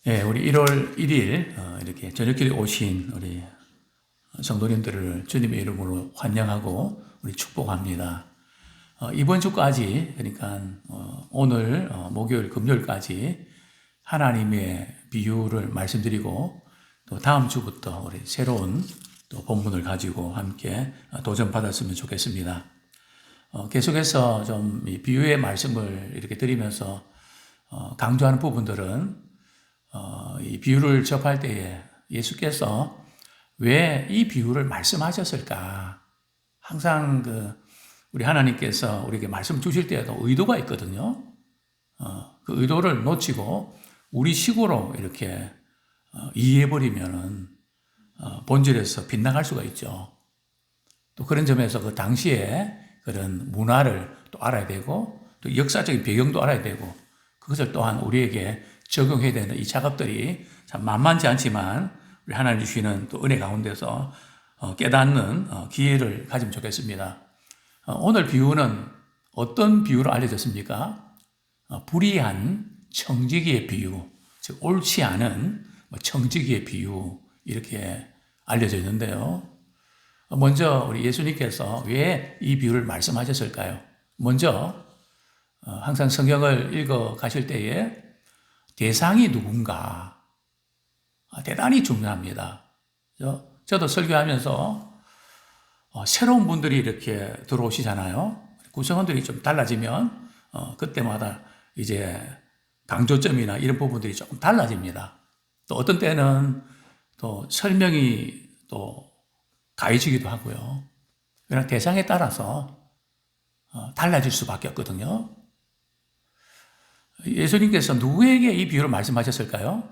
예, 우리 1월 1일 이렇게 저녁길에 오신 우리 성도님들을 주님의 이름으로 환영하고 우리 축복합니다. 이번 주까지 그러니까 오늘 목요일 금요일까지 하나님의 비유를 말씀드리고 또 다음 주부터 우리 새로운 또 본문을 가지고 함께 도전받았으면 좋겠습니다. 계속해서 좀 이 비유의 말씀을 이렇게 드리면서 강조하는 부분들은 이 비유를 접할 때에 예수께서 왜 이 비유를 말씀하셨을까? 항상 우리 하나님께서 우리에게 말씀 주실 때에도 의도가 있거든요. 그 의도를 놓치고 우리 식으로 이렇게 이해해버리면은 본질에서 빗나갈 수가 있죠. 또 그런 점에서 그 당시에 그런 문화를 또 알아야 되고 또 역사적인 배경도 알아야 되고 그것을 또한 우리에게 적용해야 되는 이 작업들이 참 만만치 않지만 우리 하나님 주시는 또 은혜 가운데서 깨닫는 기회를 가지면 좋겠습니다. 오늘 비유는 어떤 비유로 알려졌습니까? 불의한 청지기의 비유, 즉 옳지 않은 청지기의 비유 이렇게 알려져 있는데요. 먼저 우리 예수님께서 왜 이 비유를 말씀하셨을까요? 먼저 항상 성경을 읽어 가실 때에 대상이 누군가 대단히 중요합니다. 저도 설교하면서 새로운 분들이 이렇게 들어오시잖아요. 구성원들이 좀 달라지면 그때마다 이제 강조점이나 이런 부분들이 조금 달라집니다. 또 어떤 때는 또 설명이 또 가해지기도 하고요. 그러나 대상에 따라서 달라질 수밖에 없거든요. 예수님께서 누구에게 이 비유를 말씀하셨을까요?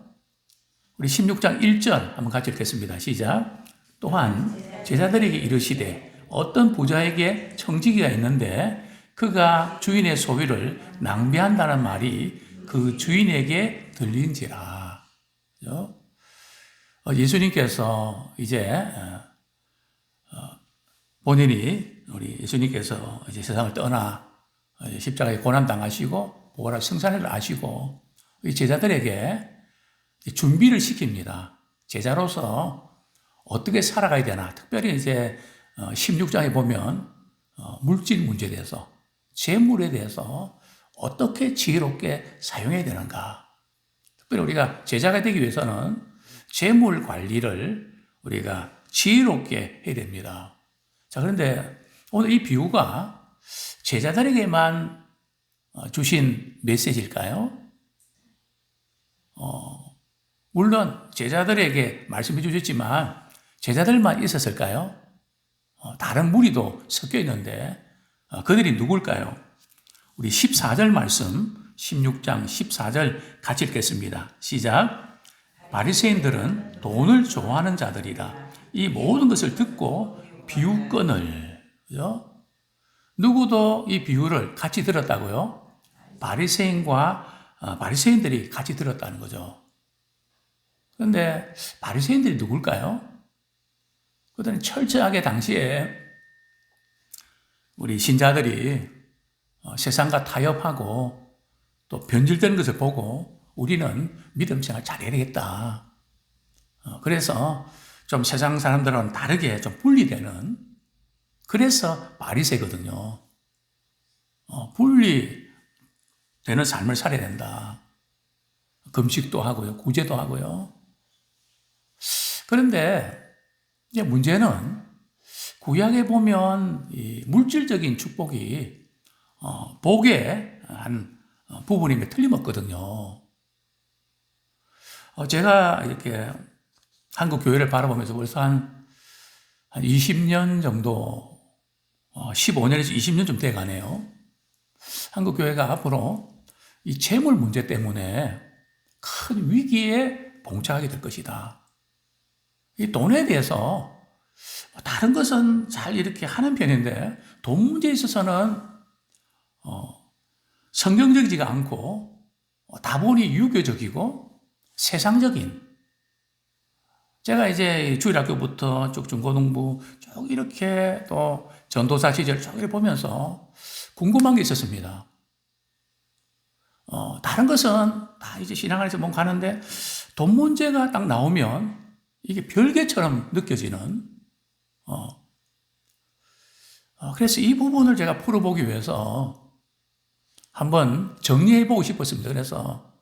우리 16장 1절 한번 같이 읽겠습니다. 시작. 또한 제자들에게 이르시되 어떤 부자에게 청지기가 있는데 그가 주인의 소유를 낭비한다는 말이 그 주인에게 들린지라. 예수님께서 이제 본인이 우리 예수님께서 이제 세상을 떠나 십자가에 고난 당하시고 보라 성산을 아시고 이 제자들에게 준비를 시킵니다. 제자로서 어떻게 살아가야 되나. 특별히 이제 16장에 보면 물질 문제에 대해서 재물에 대해서 어떻게 지혜롭게 사용해야 되는가. 특별히 우리가 제자가 되기 위해서는 재물 관리를 우리가 지혜롭게 해야 됩니다. 자, 그런데 오늘 이 비유가 제자들에게만 주신 메시지일까요? 물론 제자들에게 말씀해 주셨지만 제자들만 있었을까요? 다른 무리도 섞여 있는데 그들이 누굴까요? 우리 14절 말씀 16장 14절 같이 읽겠습니다. 시작. 바리새인들은 돈을 좋아하는 자들이라 이 모든 것을 듣고 비유권을 누구도 이 비유를 같이 들었다고요? 바리새인들이 같이 들었다는 거죠. 그런데 바리새인들이 누굴까요? 그들은 철저하게 당시에 우리 신자들이 세상과 타협하고 또 변질되는 것을 보고 우리는 믿음 생활 잘해야 되겠다. 그래서 좀 세상 사람들은 다르게 좀 분리되는 그래서 바리새거든요. 분리되는 삶을 살아야 된다. 금식도 하고요. 구제도 하고요. 그런데 이제 문제는 구약에 보면 이 물질적인 축복이 복의 한 부분임에 틀림없거든요. 제가 이렇게 한국 교회를 바라보면서 벌써 한 20년 정도 15년에서 20년 좀 돼가네요. 한국 교회가 앞으로 이 재물 문제 때문에 큰 위기에 봉착하게 될 것이다. 이 돈에 대해서 다른 것은 잘 이렇게 하는 편인데 돈 문제에 있어서는 성경적이지가 않고 다분히 유교적이고 세상적인 제가 이제 주일학교부터 쭉 중고등부 쭉 이렇게 또 전도사 시절 쭉 이렇게 보면서 궁금한 게 있었습니다. 다른 것은 다 이제 신앙안에서 뭔가 가는데 돈 문제가 딱 나오면 이게 별개처럼 느껴지는, 그래서 이 부분을 제가 풀어보기 위해서 한번 정리해보고 싶었습니다. 그래서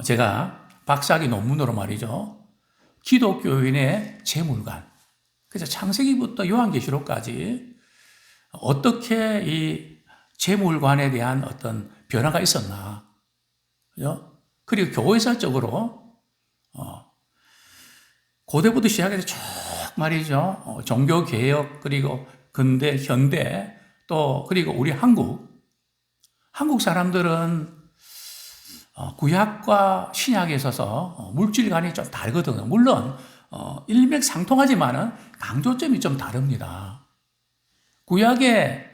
제가 박사학위 논문으로 말이죠. 기독교인의 재물관. 그래서 창세기부터 요한계시록까지 어떻게 이 재물관에 대한 어떤 변화가 있었나. 그죠? 그리고 교회사적으로 고대부터 시작해서 쭉 말이죠. 종교개혁, 그리고 근대, 현대, 또 그리고 우리 한국 사람들은 구약과 신약에 있어서 물질관이 좀 다르거든요. 물론 일맥상통하지만은 강조점이 좀 다릅니다. 구약의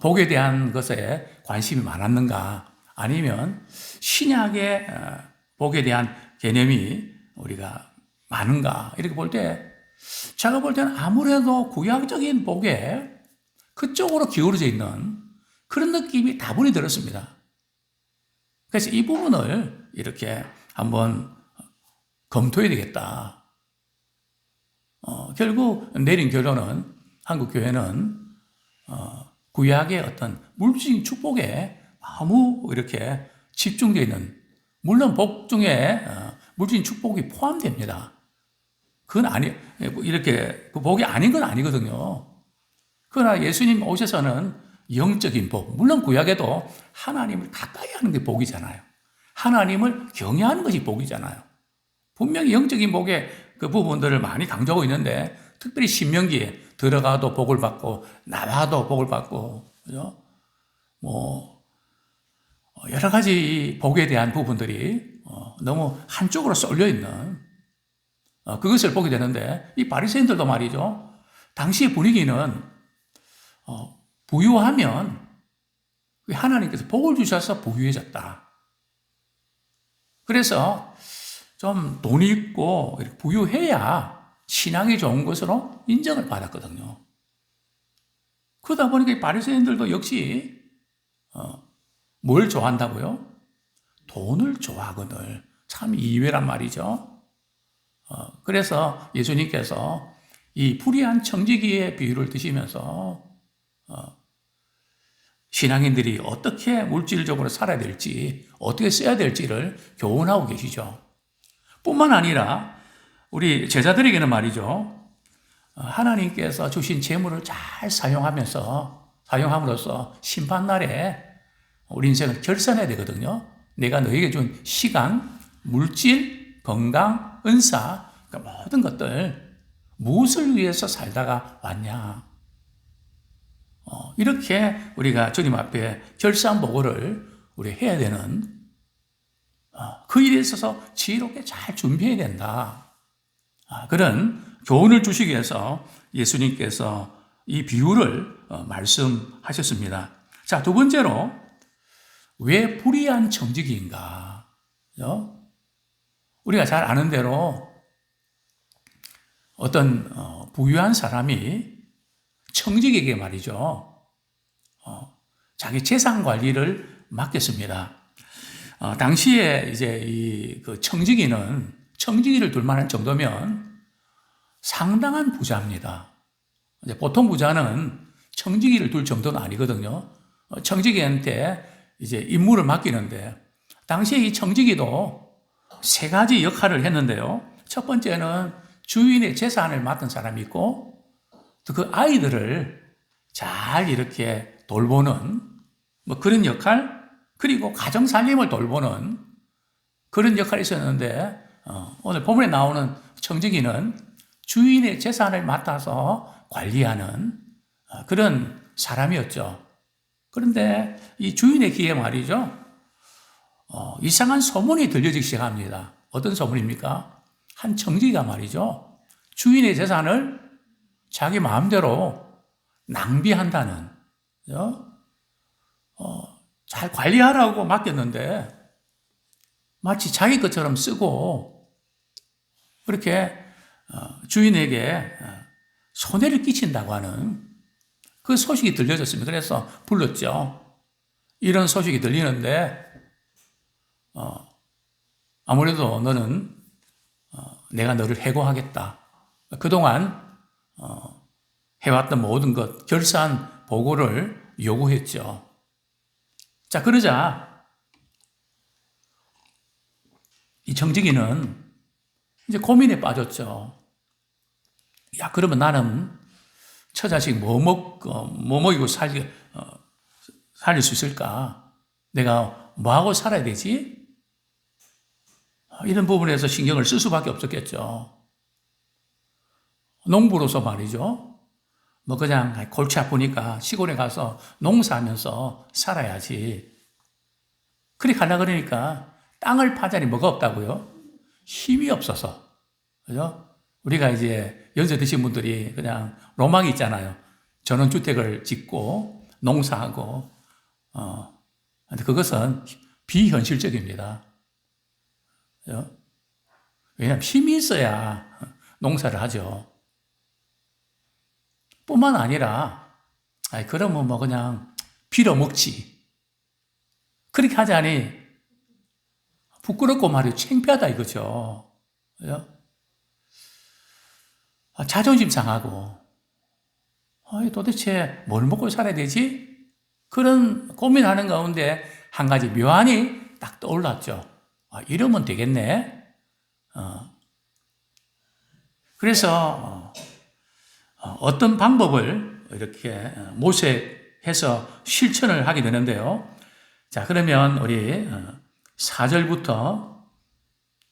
복에 대한 것에 관심이 많았는가, 아니면 신약의 복에 대한 개념이 우리가 많은가, 이렇게 볼 때 제가 볼 때는 아무래도 구약적인 복에 그쪽으로 기울어져 있는 그런 느낌이 다분히 들었습니다. 그래서 이 부분을 이렇게 한번 검토해야 되겠다. 결국 내린 결론은 한국 교회는 구약의 어떤 물질적인 축복에 너무 이렇게 집중되어 있는, 물론 복 중에 물질적인 축복이 포함됩니다. 그건 이렇게 그 복이 아닌 건 아니거든요. 그러나 예수님 오셔서는 영적인 복, 물론 구약에도 하나님을 가까이 하는 게 복이잖아요. 하나님을 경외하는 것이 복이잖아요. 분명히 영적인 복의 그 부분들을 많이 강조하고 있는데, 특별히 신명기에 들어가도 복을 받고 나와도 복을 받고, 그죠? 여러 가지 복에 대한 부분들이 너무 한쪽으로 쏠려 있는 그것을 보게 되는데, 이 바리새인들도 말이죠. 당시의 분위기는 부유하면 하나님께서 복을 주셔서 부유해졌다. 그래서 좀 돈이 있고 부유해야 신앙이 좋은 것으로 인정을 받았거든요. 그러다 보니까 이 바리새인들도 역시 뭘 좋아한다고요? 돈을 좋아하거늘. 참 이외란 말이죠. 그래서 예수님께서 이 불의한 청지기의 비유를 드시면서 신앙인들이 어떻게 물질적으로 살아야 될지, 어떻게 써야 될지를 교훈하고 계시죠. 뿐만 아니라 우리 제자들에게는 말이죠. 하나님께서 주신 재물을 잘 사용함으로써 심판날에 우리 인생을 결산해야 되거든요. 내가 너에게 준 시간, 물질, 건강, 은사, 그러니까 모든 것들 무엇을 위해서 살다가 왔냐. 이렇게 우리가 주님 앞에 결산보고를 우리 해야 되는, 그 일에 있어서 지혜롭게 잘 준비해야 된다. 그런 교훈을 주시기 위해서 예수님께서 이 비유를 말씀하셨습니다. 자, 두 번째로 왜 불의한 청지기인가? 우리가 잘 아는 대로 어떤 부유한 사람이 청지기에게 말이죠. 자기 재산 관리를 맡겼습니다. 당시에 이제 그 청지기를 둘 만한 정도면 상당한 부자입니다. 이제 보통 부자는 청지기를 둘 정도는 아니거든요. 청지기한테 이제 임무를 맡기는데, 당시에 이 청지기도 세 가지 역할을 했는데요. 첫 번째는 주인의 재산을 맡은 사람이 있고, 또 그 아이들을 잘 이렇게 돌보는 그런 역할, 그리고 가정 살림을 돌보는 그런 역할이 있었는데, 오늘 본문에 나오는 청지기는 주인의 재산을 맡아서 관리하는 그런 사람이었죠. 그런데 이 주인의 귀에 말이죠, 이상한 소문이 들려지기 시작합니다. 어떤 소문입니까? 한 청지기가 말이죠, 주인의 재산을 자기 마음대로 낭비한다는, 잘 관리하라고 맡겼는데 마치 자기 것처럼 쓰고 그렇게 주인에게 손해를 끼친다고 하는 그 소식이 들려졌습니다. 그래서 불렀죠. 이런 소식이 들리는데 아무래도 너는 내가 너를 해고하겠다. 그동안 해왔던 모든 것 결산 보고를 요구했죠. 자, 그러자 이 정직이는 이제 고민에 빠졌죠. 야, 그러면 나는 처자식 뭐 먹이고 살릴 수 있을까? 내가 뭐하고 살아야 되지? 이런 부분에서 신경을 쓸 수밖에 없었겠죠. 농부로서 말이죠. 뭐 그냥 골치 아프니까 시골에 가서 농사하면서 살아야지. 그렇게 하려고 그러니까 땅을 파자니 뭐가 없다고요? 힘이 없어서. 그죠? 우리가 이제 연세 드신 분들이 그냥 로망이 있잖아요. 전원주택을 짓고 농사하고, 근데 그것은 비현실적입니다. 그죠? 왜냐하면 힘이 있어야 농사를 하죠. 뿐만 아니라, 그러면 뭐 그냥 빌어먹지. 그렇게 하자니 부끄럽고 말이에요. 창피하다 이거죠. 그죠? 자존심 상하고, 도대체 뭘 먹고 살아야 되지? 그런 고민하는 가운데 한 가지 묘안이 딱 떠올랐죠. 이러면 되겠네. 그래서 어떤 방법을 이렇게 모색해서 실천을 하게 되는데요. 자, 그러면 우리 4절부터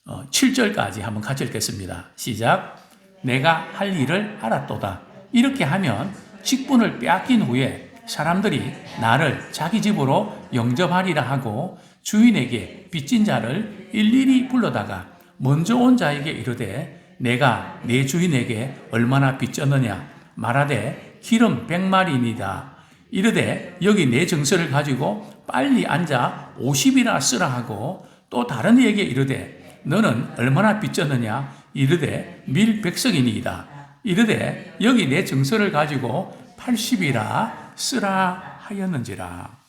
7절까지 한번 같이 읽겠습니다. 시작. 내가 할 일을 알았도다. 이렇게 하면 직분을 빼앗긴 후에 사람들이 나를 자기 집으로 영접하리라 하고 주인에게 빚진 자를 일일이 불러다가 먼저 온 자에게 이르되 내가 내 주인에게 얼마나 빚졌느냐 말하되 기름 100마리이다. 이르되 여기 내 정서를 가지고 빨리 앉아 50이나 쓰라 하고 또 다른 이에게 이르되 너는 얼마나 빚졌느냐 이르되 밀 100석이니이다. 이르되 여기 내 정서를 가지고 80이라 쓰라 하였는지라.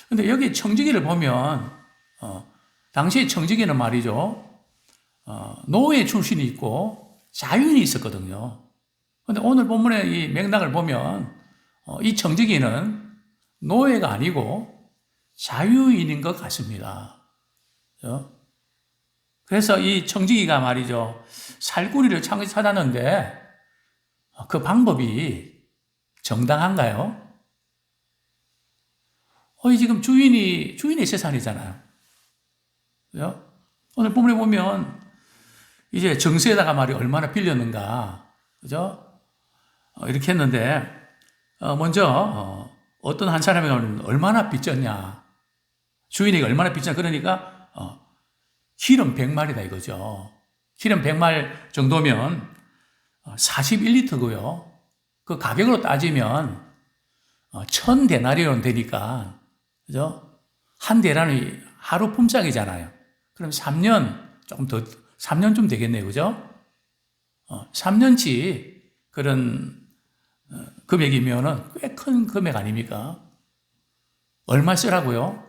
근데 여기 청지기를 보면 당시에 청지기는 말이죠. 노예 출신이 있고 자유인이 있었거든요. 근데 오늘 본문의 이 맥락을 보면 이 청지기는 노예가 아니고 자유인인 것 같습니다. 그래서 이 청지기가 말이죠. 살구리를 찾았는데 그 방법이 정당한가요? 지금 주인의 재산이잖아요. 그죠? 오늘 본문에 보면 이제 정세에다가 말이 얼마나 빌렸는가. 그죠? 이렇게 했는데, 먼저, 어떤 한 사람이 얼마나 빚졌냐. 주인에게 얼마나 빚졌냐. 그러니까, 기름 100마리다 이거죠. 기름 100말 정도면 41리터고요. 그 가격으로 따지면 1000데나리온 되니까, 그죠? 한 데나리 하루 품삯이잖아요. 그럼 3년쯤 되겠네요. 그죠? 3년치 그런 금액이면은 꽤 큰 금액 아닙니까? 얼마 쓰라고요?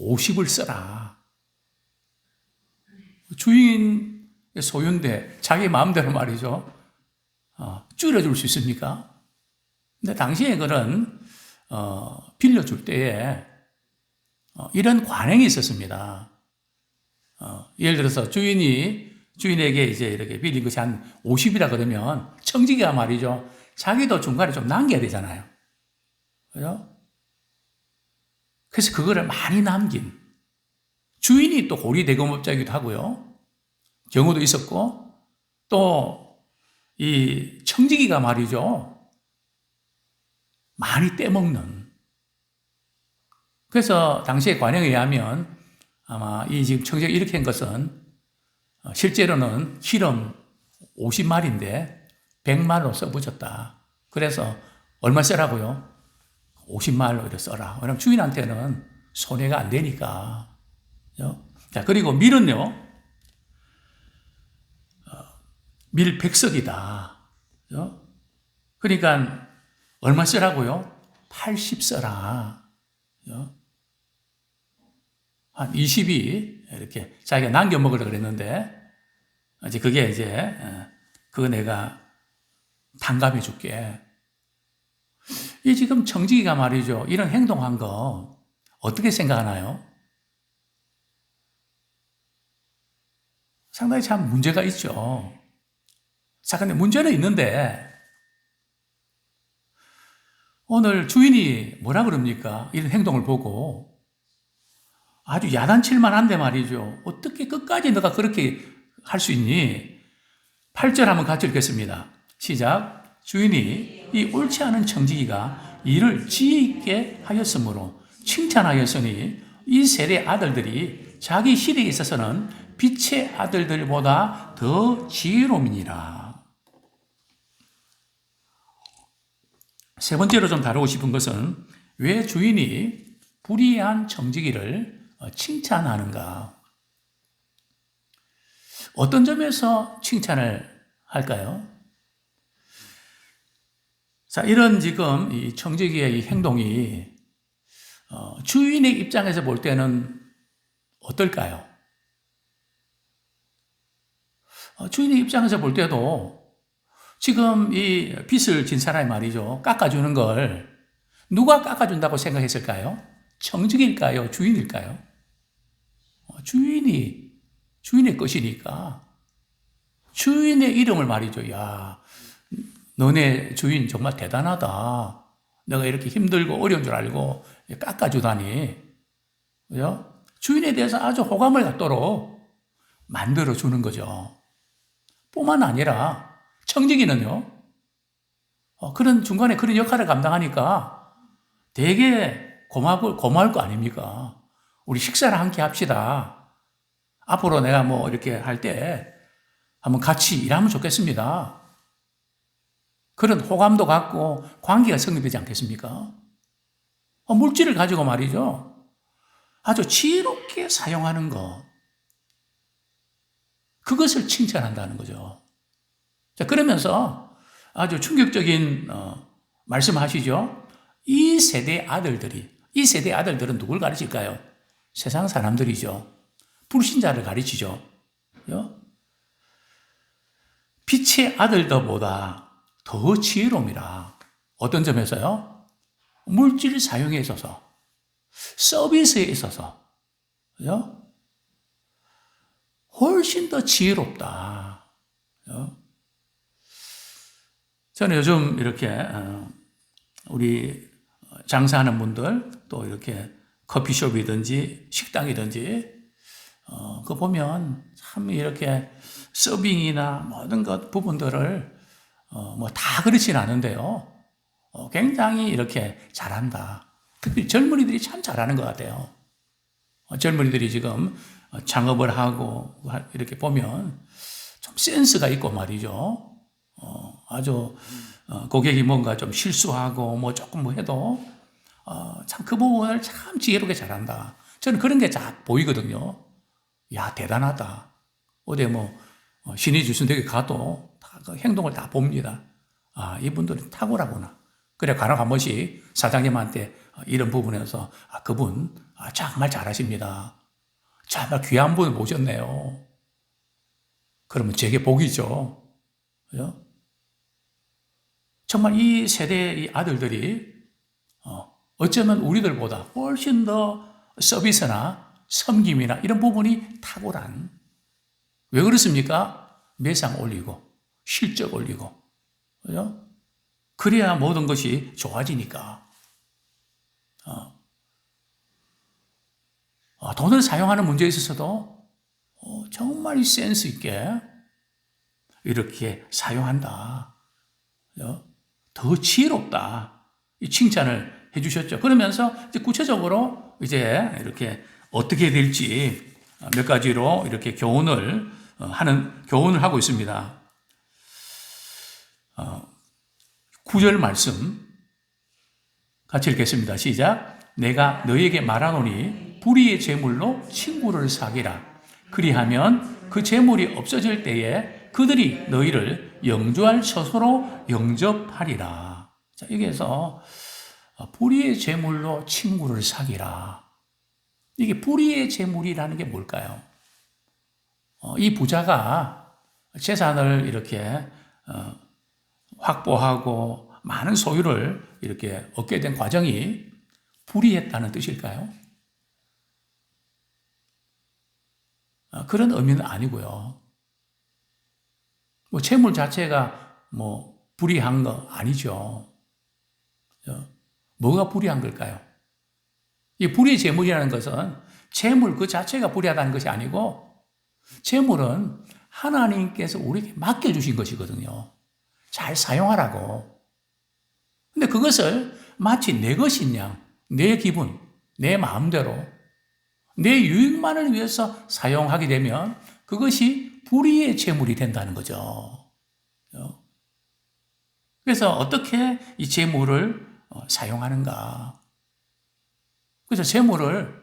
50을 쓰라. 주인의 소유인데 자기 마음대로 말이죠. 줄여줄 수 있습니까? 근데 당시에 그런 빌려줄 때에 이런 관행이 있었습니다. 예를 들어서 주인에게 이제 이렇게 빌린 것이 한 50이라 그러면 청지기가 말이죠. 자기도 중간에 좀 남겨야 되잖아요. 그죠? 그래서 그거를 많이 남긴 주인이 또 고리 대금업자이기도 하고요. 경우도 있었고 또 이 청지기가 말이죠. 많이 떼먹는. 그래서 당시의 관행에 의하면 아마 이 지금 청지기가 이렇게 한 것은 실제로는 기름 50마리인데 100말로 써붙였다. 그래서 얼마 쓰라고요? 50말로 이렇게 써라. 왜냐면 주인한테는 손해가 안 되니까. 자, 그리고 밀은요, 밀 100석이다. 그러니까 얼마 쓰라고요? 80 써라. 한 20이 이렇게 자기가 남겨 먹으려고 그랬는데, 이제 그게 이제, 그거 내가 탕감해 줄게. 이 지금 청지기가 말이죠. 이런 행동한 거 어떻게 생각하나요? 상당히 참 문제가 있죠. 자, 근데 문제는 있는데, 오늘 주인이 뭐라 그럽니까? 이런 행동을 보고 아주 야단칠만 한데 말이죠. 어떻게 끝까지 너가 그렇게 할 수 있니? 8절 한번 같이 읽겠습니다. 시작. 주인이 이 옳지 않은 청지기가 일을 지혜 있게 하였으므로 칭찬하였으니 이 세대 아들들이 자기 시대에 있어서는 빛의 아들들보다 더 지혜로움이니라. 세 번째로 좀 다루고 싶은 것은 왜 주인이 불의한 청지기를 칭찬하는가? 어떤 점에서 칭찬을 할까요? 자, 이런 지금 이 청지기의 이 행동이 주인의 입장에서 볼 때는 어떨까요? 주인의 입장에서 볼 때도 지금 이 빚을 진 사람이 말이죠. 깎아주는 걸 누가 깎아준다고 생각했을까요? 청지기일까요? 주인일까요? 주인의 것이니까. 주인의 이름을 말이죠. 야, 너네 주인 정말 대단하다. 내가 이렇게 힘들고 어려운 줄 알고 깎아주다니. 그죠? 주인에 대해서 아주 호감을 갖도록 만들어주는 거죠. 뿐만 아니라 청지기는요, 그런 중간에 그런 역할을 감당하니까 되게 고마울 거 아닙니까? 우리 식사를 함께 합시다. 앞으로 내가 뭐 이렇게 할 때 한번 같이 일하면 좋겠습니다. 그런 호감도 갖고 관계가 성립되지 않겠습니까? 물질을 가지고 말이죠. 아주 지혜롭게 사용하는 것. 그것을 칭찬한다는 거죠. 자, 그러면서 아주 충격적인 말씀하시죠. 이 세대 아들들은 누굴 가르칠까요? 세상 사람들이죠. 불신자를 가르치죠. 빛의 아들들보다 더 지혜로움이라. 어떤 점에서요? 물질 사용에 있어서, 서비스에 있어서, 그죠? 훨씬 더 지혜롭다. 그죠? 저는 요즘 이렇게 우리 장사하는 분들 또 이렇게 커피숍이든지 식당이든지 그거 보면 참 이렇게 서빙이나 모든 것 부분들을 뭐 다 그렇진 않은데요. 굉장히 이렇게 잘한다. 특히 젊은이들이 참 잘하는 것 같아요. 젊은이들이 지금 창업을 하고 이렇게 보면 좀 센스가 있고 말이죠. 아주 고객이 뭔가 좀 실수하고 뭐 조금 뭐 해도 참 그 부분을 참 지혜롭게 잘한다. 저는 그런 게 잘 보이거든요. 야, 대단하다. 어디 뭐 신의 주순대에 가도 다 그 행동을 다 봅니다. 아, 이분들은 탁월하구나. 그래 간혹 한 번씩 사장님한테 이런 부분에서 그분 정말 잘하십니다. 정말 귀한 분을 모셨네요. 그러면 제게 복이죠. 그죠? 정말 이 세대의 아들들이 어쩌면 우리들보다 훨씬 더 서비스나 섬김이나 이런 부분이 탁월한. 왜 그렇습니까? 매상 올리고 실적 올리고, 그죠? 그래야 모든 것이 좋아지니까. 돈을 사용하는 문제에 있어서도 정말 센스 있게 이렇게 사용한다. 그죠? 더 지혜롭다. 이 칭찬을 해주셨죠. 그러면서 이제 구체적으로 이제 이렇게 어떻게 될지 몇 가지로 이렇게 교훈을 하고 있습니다. 9절 말씀 같이 읽겠습니다. 시작. 내가 너에게 말하노니 불의의 재물로 친구를 사귀라. 그리하면 그 재물이 없어질 때에 그들이 너희를 영주할 처소로 영접하리라. 자, 여기에서 불의의 재물로 친구를 사귀라. 이게 불의의 재물이라는 게 뭘까요? 이 부자가 재산을 이렇게 확보하고 많은 소유를 이렇게 얻게 된 과정이 불의했다는 뜻일까요? 그런 의미는 아니고요. 뭐 재물 자체가 뭐 불의한 거 아니죠. 뭐가 불의한 걸까요? 이 불의 재물이라는 것은 재물 그 자체가 불의하다는 것이 아니고 재물은 하나님께서 우리에게 맡겨주신 것이거든요. 잘 사용하라고. 근데 그것을 마치 내 것인 양, 내 기분, 내 마음대로, 내 유익만을 위해서 사용하게 되면 그것이 불의의 재물이 된다는 거죠. 그래서 어떻게 이 재물을 사용하는가. 그래서 재물을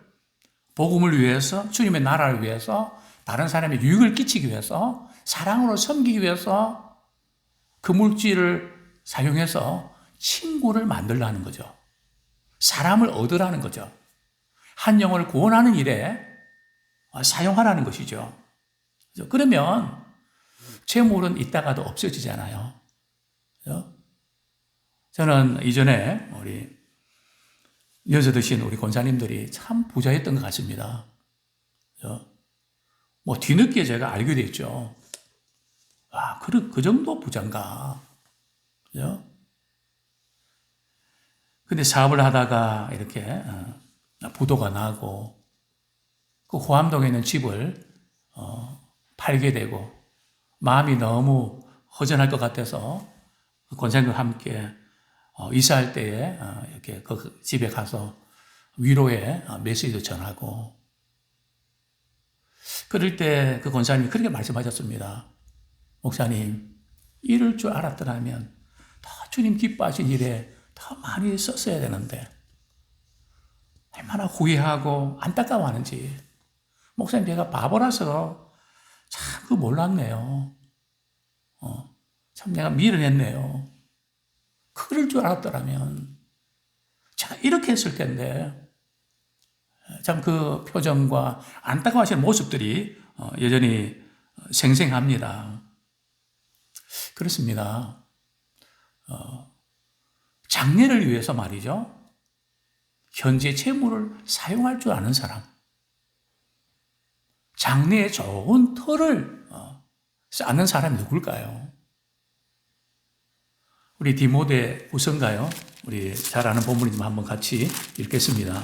복음을 위해서, 주님의 나라를 위해서, 다른 사람의 유익을 끼치기 위해서, 사랑으로 섬기기 위해서 그 물질을 사용해서 친구를 만들라는 거죠. 사람을 얻으라는 거죠. 한 영혼을 구원하는 일에 사용하라는 것이죠. 그러면 재물은 있다가도 없어지잖아요. 저는 이전에 우리 연세 드신 우리 권사님들이 참 부자였던 것 같습니다. 뭐 뒤늦게 제가 알게 됐죠. 아, 그 정도 부자인가. 근데 사업을 하다가 이렇게 부도가 나고 그 호암동에 있는 집을 팔게 되고 마음이 너무 허전할 것 같아서 권사님과 함께 이사할 때에 이렇게 그 집에 가서 위로의 메시지도 전하고 그럴 때 그 권사님이 그렇게 말씀하셨습니다. 목사님, 이럴 줄 알았더라면 더 주님 기뻐하신 일에 더 많이 썼어야 되는데 얼마나 후회하고 안타까워하는지. 목사님, 제가 바보라서 참 그거 몰랐네요. 참 내가 미련했네요. 그럴 줄 알았더라면 제가 이렇게 했을 텐데. 참 그 표정과 안타까워하시는 모습들이 여전히 생생합니다. 그렇습니다. 장래를 위해서 말이죠. 현재 채무를 사용할 줄 아는 사람. 장래에 좋은 터를 쌓는 사람이 누굴까요? 우리 디모데 후서인가요? 우리 잘 아는 본문이지만 한번 같이 읽겠습니다.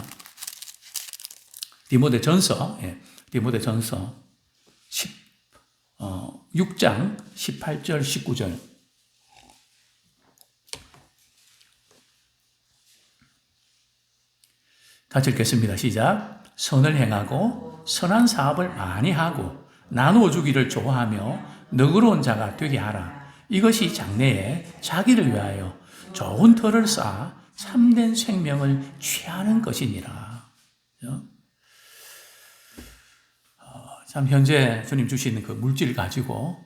디모데 전서, 디모데 전서 6장 18절, 19절. 같이 읽겠습니다. 시작. 선을 행하고 선한 사업을 많이 하고 나누어 주기를 좋아하며 너그러운 자가 되게 하라. 이것이 장래에 자기를 위하여 좋은 터를 쌓아 참된 생명을 취하는 것이니라. 참 현재 주님 주시는 그 물질을 가지고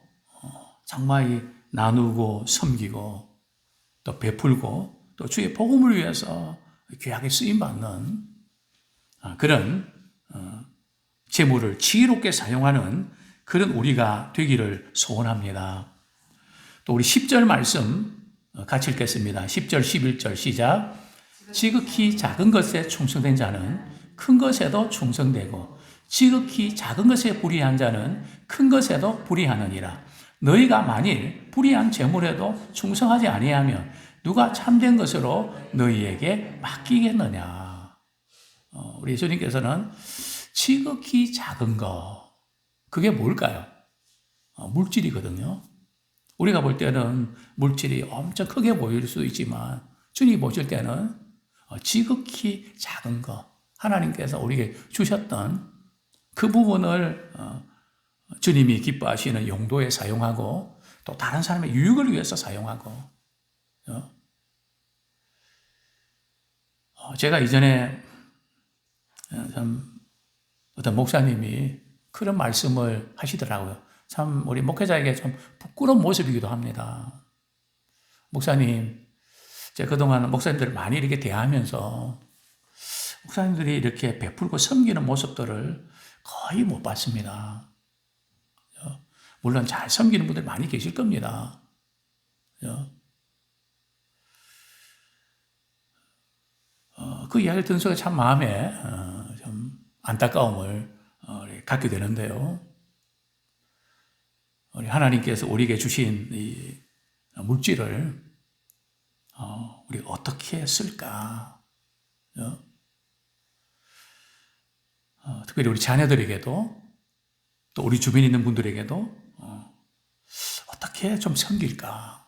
정말 나누고 섬기고 또 베풀고 또 주의 복음을 위해서 귀하게 쓰임받는 그런 재물을 지혜롭게 사용하는 그런 우리가 되기를 소원합니다. 또 우리 10절 말씀 같이 읽겠습니다. 10절 11절 시작. 지극히 작은 것에 충성된 자는 큰 것에도 충성되고 지극히 작은 것에 불의한 자는 큰 것에도 불의하느니라. 너희가 만일 불의한 재물에도 충성하지 아니하면 누가 참된 것으로 너희에게 맡기겠느냐. 우리 예수님께서는 지극히 작은 거, 그게 뭘까요? 물질이거든요. 우리가 볼 때는 물질이 엄청 크게 보일 수 있지만 주님이 보실 때는 지극히 작은 거, 하나님께서 우리에게 주셨던 그 부분을 주님이 기뻐하시는 용도에 사용하고 또 다른 사람의 유익을 위해서 사용하고. 제가 이전에 참 어떤 목사님이 그런 말씀을 하시더라고요. 참 우리 목회자에게 좀 부끄러운 모습이기도 합니다. 목사님, 제가 그동안 목사님들을 많이 이렇게 대하면서 목사님들이 이렇게 베풀고 섬기는 모습들을 거의 못 봤습니다. 물론 잘 섬기는 분들 많이 계실 겁니다. 그 이야기를 듣는 순간 참 마음에 좀 안타까움을 갖게 되는데요. 우리 하나님께서 우리에게 주신 이 물질을 우리 어떻게 쓸까? 특별히 우리 자녀들에게도 또 우리 주변에 있는 분들에게도 어떻게 좀 섬길까?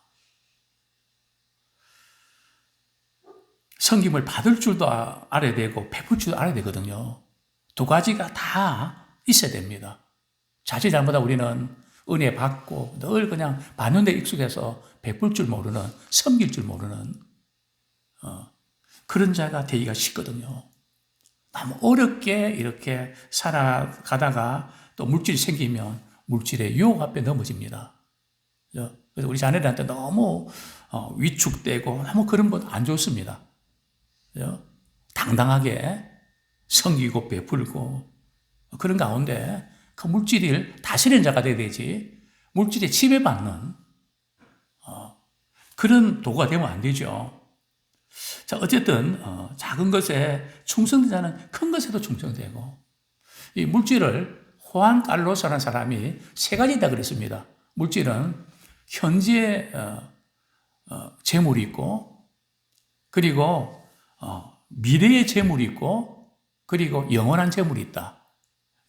섬김을 받을 줄도 알아야 되고 베풀 줄도 알아야 되거든요. 두 가지가 다 있어야 됩니다. 자칫 잘못하면 우리는 은혜 받고 늘 그냥 받는 데 익숙해서 베풀 줄 모르는, 섬길 줄 모르는 그런 자가 되기가 쉽거든요. 너무 어렵게 이렇게 살아가다가 또 물질이 생기면 물질의 유혹 앞에 넘어집니다. 그래서 우리 자녀들한테 너무 위축되고 너무 그런 건 안 좋습니다. 당당하게 섬기고 베풀고 그런 가운데 그 물질을 다스리는 자가 돼야 되지 물질에 지배받는 그런 도구가 되면 안 되죠. 자, 어쨌든 작은 것에 충성된 자는 큰 것에도 충성되고 이 물질을 호안 깔로스라는 사람이 세 가지다 그랬습니다. 물질은 현재 재물이 있고 그리고 미래의 재물이 있고 그리고 영원한 재물이 있다.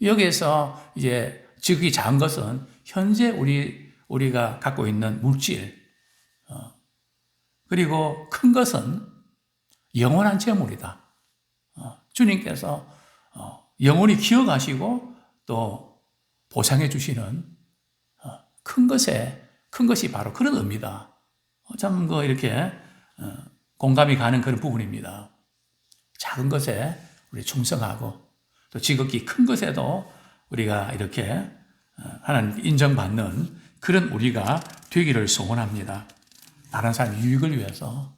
여기에서 이제 지극히 작은 것은 현재 우리가 갖고 있는 물질 그리고 큰 것은 영원한 재물이다. 주님께서 영원히 기억하시고 또 보상해 주시는 큰 것이 바로 그런 의미다. 참 이렇게 공감이 가는 그런 부분입니다. 작은 것에 우리 충성하고 또 지극히 큰 것에도 우리가 이렇게 하나님 인정받는 그런 우리가 되기를 소원합니다. 다른 사람 유익을 위해서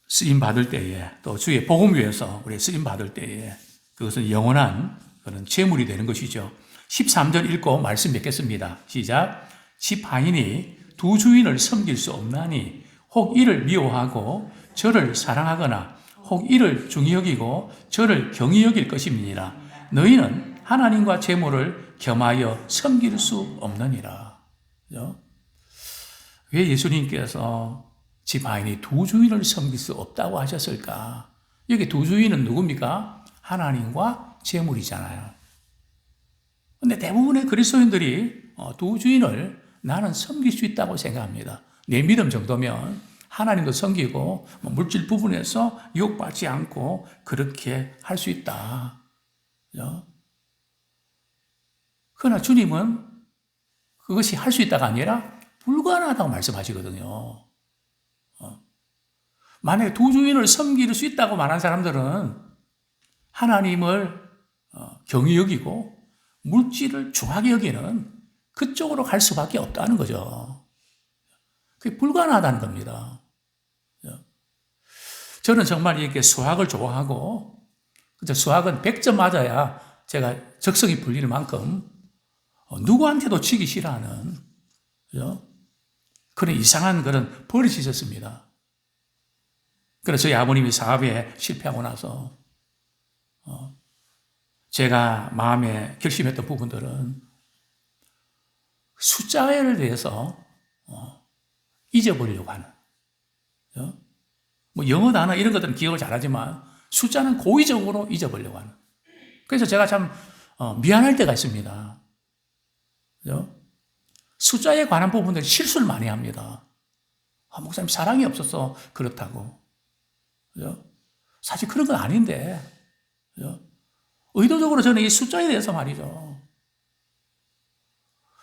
쓰임 받을 때에 또 주의 복음 위해서 우리 쓰임 받을 때에 그것은 영원한 그런 재물이 되는 것이죠. 13절 읽고 말씀 맺겠습니다. 시작. 집 하인이 두 주인을 섬길 수 없나니 혹 이를 미워하고 저를 사랑하거나 혹 이를 중히 여기고 저를 경히 여길 것임이니라. 너희는 하나님과 재물을 겸하여 섬길 수 없느니라. 왜 예수님께서 집 하인이 두 주인을 섬길 수 없다고 하셨을까? 여기 두 주인은 누굽니까? 하나님과 재물이잖아요. 근데 대부분의 그리스도인들이 두 주인을 나는 섬길 수 있다고 생각합니다. 내 믿음 정도면 하나님도 섬기고 물질 부분에서 유혹받지 않고 그렇게 할 수 있다. 그러나 주님은 그것이 할 수 있다가 아니라 불가능하다고 말씀하시거든요. 만약에 두 주인을 섬길 수 있다고 말한 사람들은 하나님을 경히 여기고 물질을 중하게 여기는 그쪽으로 갈 수밖에 없다는 거죠. 그게 불가능하다는 겁니다. 저는 정말 이렇게 수학을 좋아하고 수학은 100점 맞아야 제가 적성이 풀리는 만큼 누구한테도 지기 싫어하는 그런 이상한 그런 버릇이 있었습니다. 그래서 저희 아버님이 사업에 실패하고 나서 제가 마음에 결심했던 부분들은 숫자에 대해서 잊어버리려고 하는 뭐 영어 단어 이런 것들은 기억을 잘하지만 숫자는 고의적으로 잊어버리려고 하는 그래서 제가 참 미안할 때가 있습니다. 숫자에 관한 부분들 실수를 많이 합니다. 목사님 사랑이 없어서 그렇다고 사실 그런 건 아닌데 의도적으로 저는 이 숫자에 대해서 말이죠.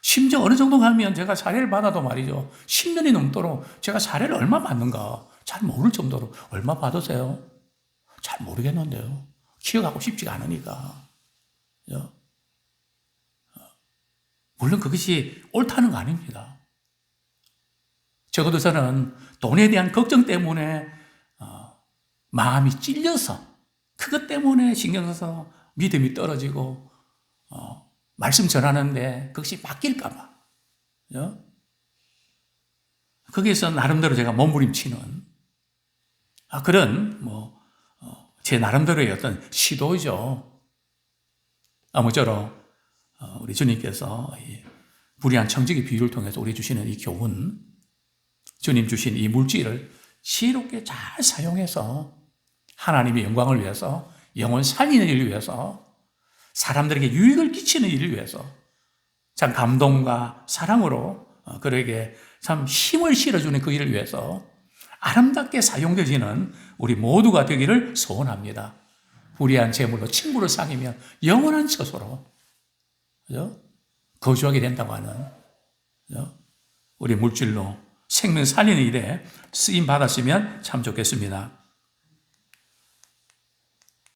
심지어 어느 정도 가면 제가 사례를 받아도 말이죠. 10년이 넘도록 제가 사례를 얼마 받는가 잘 모를 정도로 얼마 받으세요? 잘 모르겠는데요. 기억하고 싶지가 않으니까. 물론 그것이 옳다는 거 아닙니다. 적어도 저는 돈에 대한 걱정 때문에 마음이 찔려서 그것 때문에 신경 써서 믿음이 떨어지고 말씀 전하는데 그것이 바뀔까봐. 그죠? 거기에서 나름대로 제가 몸부림치는 그런 제 나름대로의 어떤 시도죠. 아무쪼록 우리 주님께서 이 불의한 청지기 비유를 통해서 우리 주시는 이 교훈, 주님 주신 이 물질을 지혜롭게 잘 사용해서 하나님의 영광을 위해서, 영혼 살리는 일을 위해서, 사람들에게 유익을 끼치는 일을 위해서 참 감동과 사랑으로 그에게 참 힘을 실어주는 그 일을 위해서 아름답게 사용되지는 우리 모두가 되기를 소원합니다. 불의한 재물로 친구를 사귀며 영원한 처소로, 그죠? 거주하게 된다고 하는, 그죠? 우리 물질로 생명 살리는 일에 쓰임 받았으면 참 좋겠습니다.